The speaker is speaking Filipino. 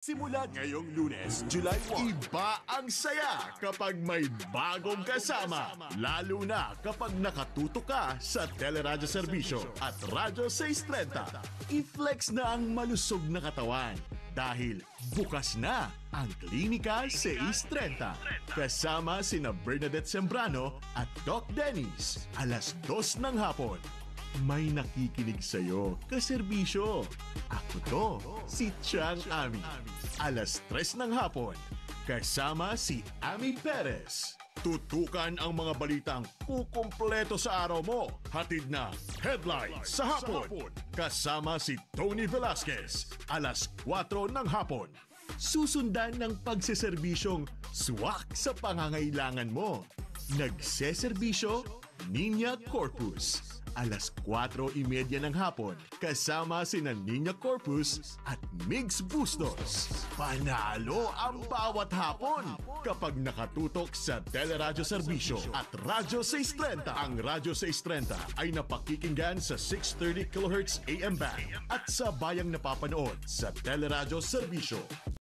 Simula ngayong Lunes, July 1. Iba ang saya kapag may bagong kasama. Lalo na kapag nakatutok ka sa Teleradyo Serbisyo at Radyo 630. I-flex na ang malusog na katawan dahil bukas na ang Klinika 630. Kasama sina Bernadette Sembrano at Doc Dennis. Alas 2 ng hapon. May nakikinig sa'yo kaserbisyo. Ako to, si Chang Ami. Alas 3 ng hapon, kasama si Ami Perez. Tutukan ang mga balitang kukumpleto sa araw mo. Hatid na Headlines sa hapon. Kasama si Tony Velasquez. Alas 4 ng hapon. Susundan ng pagseserbisyong swak sa pangangailangan mo. Nagseserbisyo, Niña Corpus. Alas 4:30 ng hapon, kasama sina Niña Corpus at Migs Bustos. Panalo ang bawat hapon kapag nakatutok sa Teleradyo Serbisyo at Radyo 630. Ang Radyo 630 ay napakikinggan sa 630 kHz AM band at sa bayang napapanood sa Teleradyo Serbisyo.